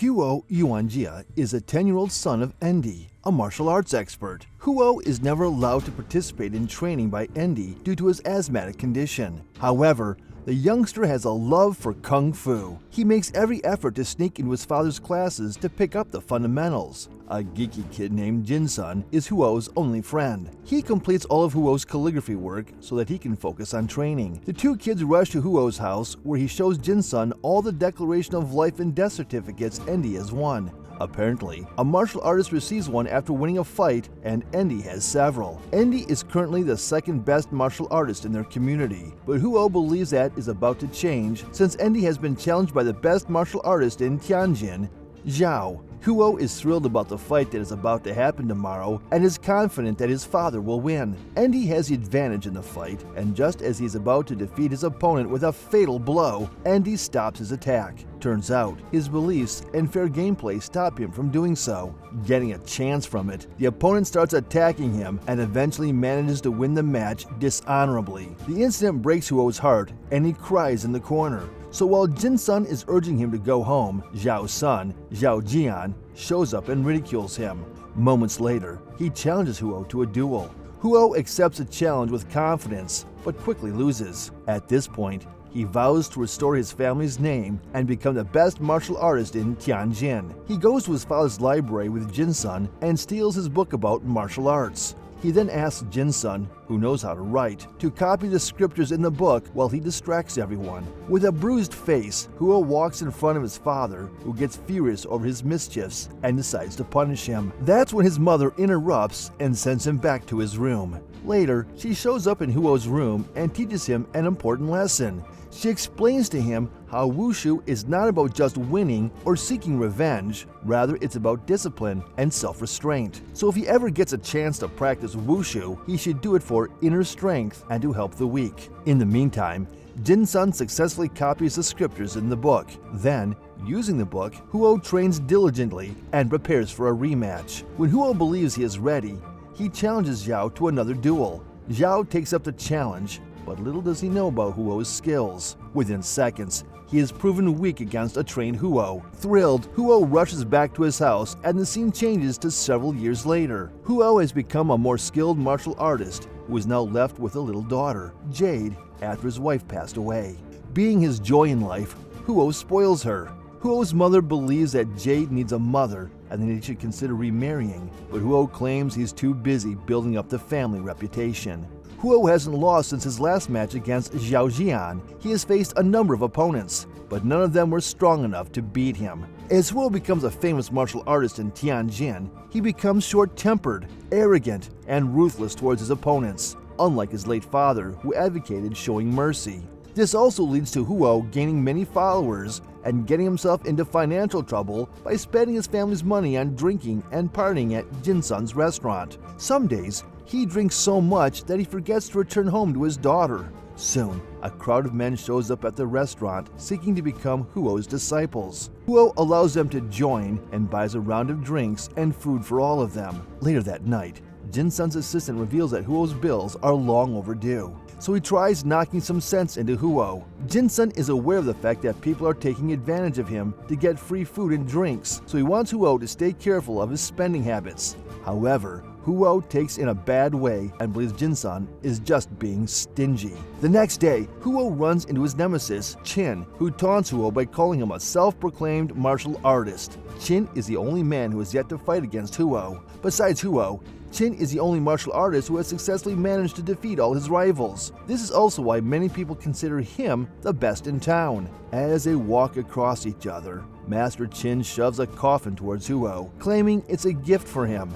Huo Yuanjia is a 10-year-old son of Endi, a martial arts expert. Huo is never allowed to participate in training by Endi due to his asthmatic condition. However, the youngster has a love for kung fu. He makes every effort to sneak into his father's classes to pick up the fundamentals. A geeky kid named Jinsun is Huo's only friend. He completes all of Huo's calligraphy work so that he can focus on training. The two kids rush to Huo's house where he shows Jinsun all the Declaration of Life and Death certificates Endi has won. Apparently, a martial artist receives one after winning a fight, and Endi has several. Endi is currently the second best martial artist in their community, but Huo believes that is about to change since Endi has been challenged by the best martial artist in Tianjin, Zhao. Huo is thrilled about the fight that is about to happen tomorrow and is confident that his father will win. Endi has the advantage in the fight, and just as he is about to defeat his opponent with a fatal blow, Endi stops his attack. Turns out, his beliefs and fair gameplay stop him from doing so. Getting a chance from it, the opponent starts attacking him and eventually manages to win the match dishonorably. The incident breaks Huo's heart, and he cries in the corner. So while Jinsun is urging him to go home, Zhao's son, Zhao Jian, shows up and ridicules him. Moments later, he challenges Huo to a duel. Huo accepts the challenge with confidence, but quickly loses. At this point, he vows to restore his family's name and become the best martial artist in Tianjin. He goes to his father's library with Jinsun and steals his book about martial arts. He then asks Jinsun, who knows how to write, to copy the scriptures in the book while he distracts everyone. With a bruised face, Huo walks in front of his father, who gets furious over his mischiefs and decides to punish him. That's when his mother interrupts and sends him back to his room. Later, she shows up in Huo's room and teaches him an important lesson. She explains to him how wushu is not about just winning or seeking revenge, rather it's about discipline and self-restraint. So if he ever gets a chance to practice wushu, he should do it for inner strength and to help the weak. In the meantime, Jinsun successfully copies the scriptures in the book. Then, using the book, Huo trains diligently and prepares for a rematch. When Huo believes he is ready, he challenges Zhao to another duel. Zhao takes up the challenge, but little does he know about Huo's skills. Within seconds, he is proven weak against a trained Huo. Thrilled, Huo rushes back to his house and the scene changes to several years later. Huo has become a more skilled martial artist who is now left with a little daughter, Jade, after his wife passed away. Being his joy in life, Huo spoils her. Huo's mother believes that Jade needs a mother and that he should consider remarrying, but Huo claims he's too busy building up the family reputation. Huo hasn't lost since his last match against Zhao Jian. He has faced a number of opponents, but none of them were strong enough to beat him. As Huo becomes a famous martial artist in Tianjin, he becomes short-tempered, arrogant, and ruthless towards his opponents, unlike his late father, who advocated showing mercy. This also leads to Huo gaining many followers and getting himself into financial trouble by spending his family's money on drinking and partying at Jinsun's restaurant. Some days, he drinks so much that he forgets to return home to his daughter. Soon, a crowd of men shows up at the restaurant seeking to become Huo's disciples. Huo allows them to join and buys a round of drinks and food for all of them. Later that night, Jinsun's assistant reveals that Huo's bills are long overdue, so he tries knocking some sense into Huo. Jinsun is aware of the fact that people are taking advantage of him to get free food and drinks, so he wants Huo to stay careful of his spending habits. However, Huo takes in a bad way and believes Jinsun is just being stingy. The next day, Huo runs into his nemesis, Qin, who taunts Huo by calling him a self-proclaimed martial artist. Qin is the only man who has yet to fight against Huo. Besides Huo, Qin is the only martial artist who has successfully managed to defeat all his rivals. This is also why many people consider him the best in town. As they walk across each other, Master Qin shoves a coffin towards Huo, claiming it's a gift for him.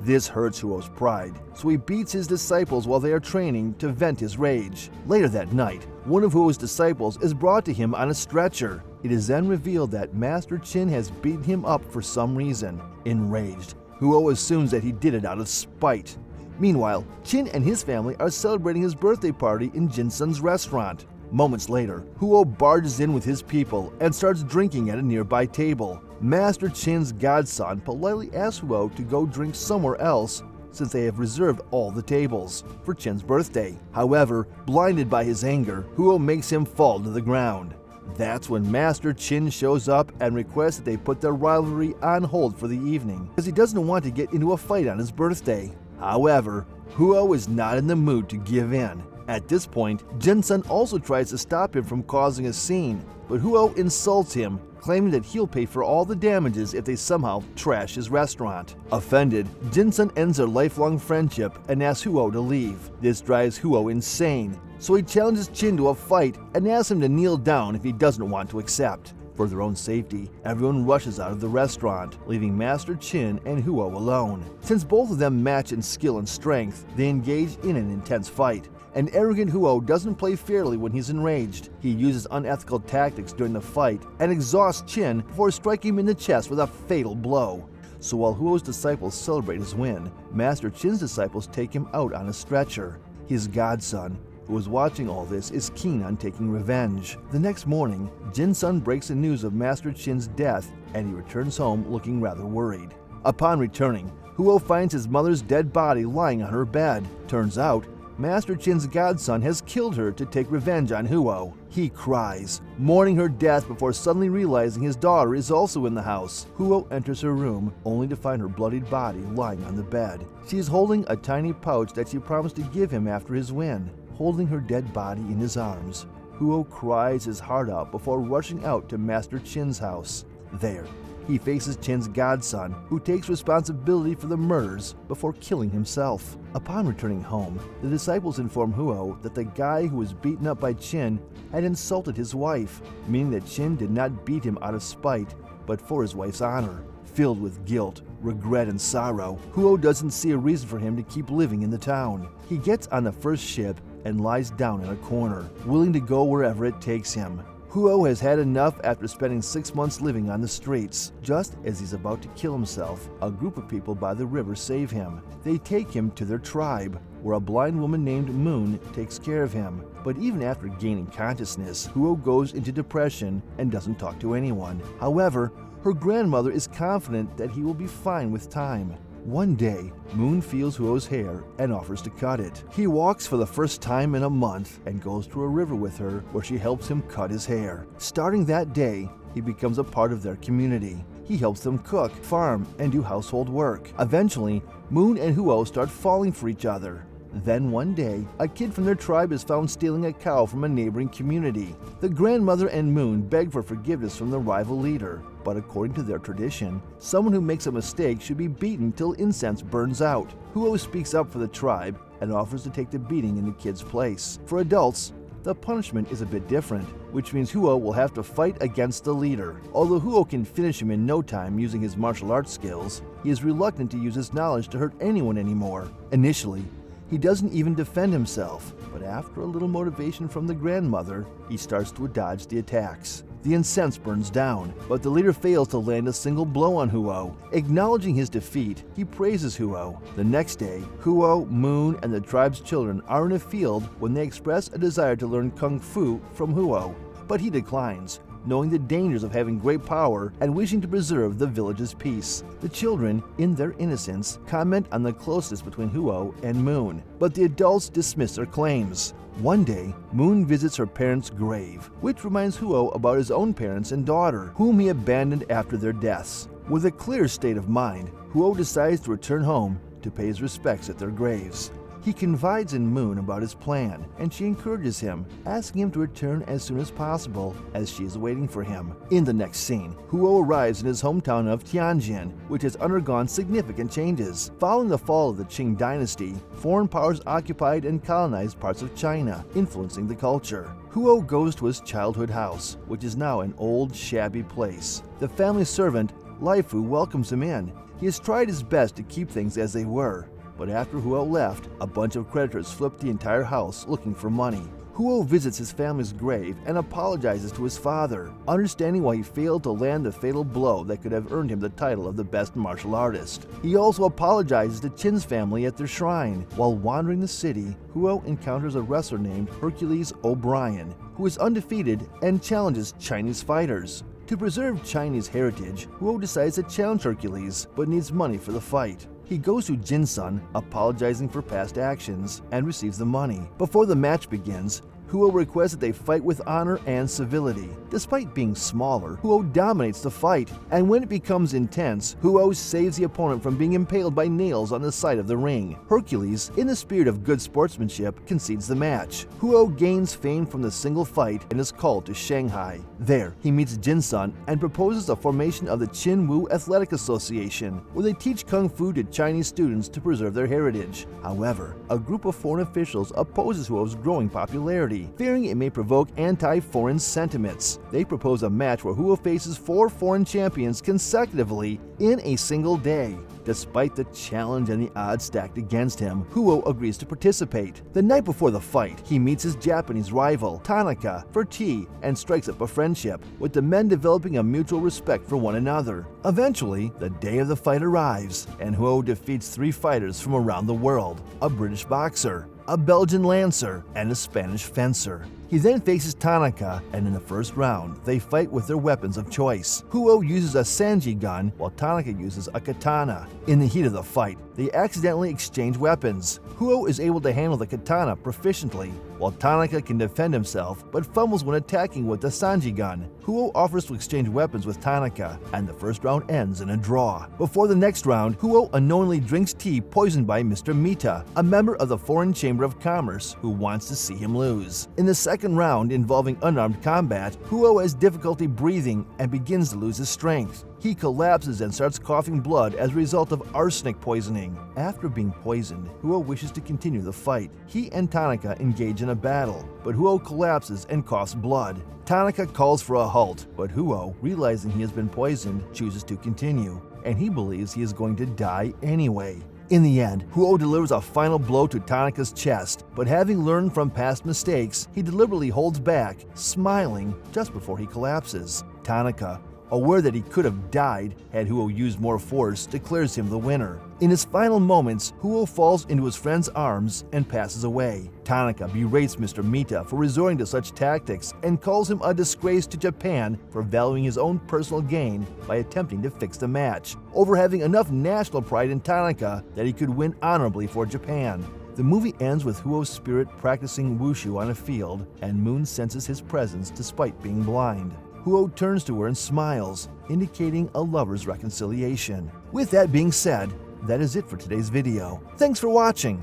This hurts Huo's pride, so he beats his disciples while they are training to vent his rage. Later that night, one of Huo's disciples is brought to him on a stretcher. It is then revealed that Master Qin has beaten him up for some reason. Enraged, Huo assumes that he did it out of spite. Meanwhile, Qin and his family are celebrating his birthday party in Jinsun's restaurant. Moments later, Huo barges in with his people and starts drinking at a nearby table. Master Qin's godson politely asks Huo to go drink somewhere else since they have reserved all the tables for Qin's birthday. However, blinded by his anger, Huo makes him fall to the ground. That's when Master Qin shows up and requests that they put their rivalry on hold for the evening, because he doesn't want to get into a fight on his birthday. However, Huo is not in the mood to give in. At this point, Jinsun also tries to stop him from causing a scene, but Huo insults him, claiming that he'll pay for all the damages if they somehow trash his restaurant. Offended, Jinsun ends their lifelong friendship and asks Huo to leave. This drives Huo insane, so he challenges Qin to a fight and asks him to kneel down if he doesn't want to accept. For their own safety, everyone rushes out of the restaurant, leaving Master Qin and Huo alone. Since both of them match in skill and strength, they engage in an intense fight. An arrogant Huo doesn't play fairly when he's enraged. He uses unethical tactics during the fight and exhausts Qin before striking him in the chest with a fatal blow. So while Huo's disciples celebrate his win, Master Qin's disciples take him out on a stretcher. His godson, who is watching all this, is keen on taking revenge. The next morning, Jinsun breaks the news of Master Qin's death and he returns home looking rather worried. Upon returning, Huo finds his mother's dead body lying on her bed. Turns out, Master Qin's godson has killed her to take revenge on Huo. He cries, mourning her death before suddenly realizing his daughter is also in the house. Huo enters her room, only to find her bloodied body lying on the bed. She is holding a tiny pouch that she promised to give him after his win. Holding her dead body in his arms, Huo cries his heart out before rushing out to Master Qin's house. There, he faces Qin's godson, who takes responsibility for the murders before killing himself. Upon returning home, the disciples inform Huo that the guy who was beaten up by Qin had insulted his wife, meaning that Qin did not beat him out of spite, but for his wife's honor. Filled with guilt, regret, and sorrow, Huo doesn't see a reason for him to keep living in the town. He gets on the first ship and lies down in a corner, willing to go wherever it takes him. Huo has had enough after spending 6 months living on the streets. Just as he's about to kill himself, a group of people by the river save him. They take him to their tribe, where a blind woman named Moon takes care of him. But even after gaining consciousness, Huo goes into depression and doesn't talk to anyone. However, her grandmother is confident that he will be fine with time. One day, Moon feels Huo's hair and offers to cut it. He walks for the first time in a month and goes to a river with her where she helps him cut his hair. Starting that day, he becomes a part of their community. He helps them cook, farm, and do household work. Eventually, Moon and Huo start falling for each other. Then one day, a kid from their tribe is found stealing a cow from a neighboring community. The grandmother and Moon beg for forgiveness from the rival leader, but according to their tradition, someone who makes a mistake should be beaten till incense burns out. Huo speaks up for the tribe and offers to take the beating in the kid's place. For adults, the punishment is a bit different, which means Huo will have to fight against the leader. Although Huo can finish him in no time using his martial arts skills, he is reluctant to use his knowledge to hurt anyone anymore. Initially, he doesn't even defend himself, but after a little motivation from the grandmother, he starts to dodge the attacks. The incense burns down, but the leader fails to land a single blow on Huo. Acknowledging his defeat, he praises Huo. The next day, Huo, Moon, and the tribe's children are in a field when they express a desire to learn Kung Fu from Huo, but he declines, knowing the dangers of having great power and wishing to preserve the village's peace. The children, in their innocence, comment on the closeness between Huo and Moon, but the adults dismiss their claims. One day, Moon visits her parents' grave, which reminds Huo about his own parents and daughter, whom he abandoned after their deaths. With a clear state of mind, Huo decides to return home to pay his respects at their graves. He confides in Moon about his plan, and she encourages him, asking him to return as soon as possible, as she is waiting for him. In the next scene, Huo arrives in his hometown of Tianjin, which has undergone significant changes. Following the fall of the Qing dynasty, foreign powers occupied and colonized parts of China, influencing the culture. Huo goes to his childhood house, which is now an old, shabby place. The family servant, Laifu, welcomes him in. He has tried his best to keep things as they were, but after Huo left, a bunch of creditors flipped the entire house looking for money. Huo visits his family's grave and apologizes to his father, understanding why he failed to land the fatal blow that could have earned him the title of the best martial artist. He also apologizes to Qin's family at their shrine. While wandering the city, Huo encounters a wrestler named Hercules O'Brien, who is undefeated and challenges Chinese fighters. To preserve Chinese heritage, Huo decides to challenge Hercules, but needs money for the fight. He goes to Jinsun, apologizing for past actions, and receives the money. Before the match begins, Huo requests that they fight with honor and civility. Despite being smaller, Huo dominates the fight, and when it becomes intense, Huo saves the opponent from being impaled by nails on the side of the ring. Hercules, in the spirit of good sportsmanship, concedes the match. Huo gains fame from the single fight and is called to Shanghai. There, he meets Jinsun and proposes the formation of the Qin-Wu Athletic Association, where they teach kung fu to Chinese students to preserve their heritage. However, a group of foreign officials opposes Huo's growing popularity, fearing it may provoke anti-foreign sentiments. They propose a match where Huo faces 4 foreign champions consecutively in a single day. Despite the challenge and the odds stacked against him, Huo agrees to participate. The night before the fight, he meets his Japanese rival, Tanaka, for tea and strikes up a friendship, with the men developing a mutual respect for one another. Eventually, the day of the fight arrives, and Huo defeats 3 fighters from around the world: a British boxer, a Belgian lancer, and a Spanish fencer. He then faces Tanaka, and in the first round, they fight with their weapons of choice. Huo uses a Sanji gun, while Tanaka uses a katana. In the heat of the fight, they accidentally exchange weapons. Huo is able to handle the katana proficiently, while Tanaka can defend himself but fumbles when attacking with the Sanji gun. Huo offers to exchange weapons with Tanaka, and the first round ends in a draw. Before the next round, Huo unknowingly drinks tea poisoned by Mr. Mita, a member of the Foreign Chamber of Commerce who wants to see him lose. In the second round, involving unarmed combat, Huo has difficulty breathing and begins to lose his strength. He collapses and starts coughing blood as a result of arsenic poisoning. After being poisoned, Huo wishes to continue the fight. He and Tanaka engage in a battle, but Huo collapses and coughs blood. Tanaka calls for a halt, but Huo, realizing he has been poisoned, chooses to continue, and he believes he is going to die anyway. In the end, Huo delivers a final blow to Tanaka's chest, but having learned from past mistakes, he deliberately holds back, smiling just before he collapses. Tanaka, aware that he could have died had Huo used more force, declares him the winner. In his final moments, Huo falls into his friend's arms and passes away. Tanaka berates Mr. Mita for resorting to such tactics and calls him a disgrace to Japan for valuing his own personal gain by attempting to fix the match, over having enough national pride in Tanaka that he could win honorably for Japan. The movie ends with Huo's spirit practicing wushu on a field, and Moon senses his presence despite being blind. Huo turns to her and smiles, indicating a lover's reconciliation. With that being said, that is it for today's video. Thanks for watching.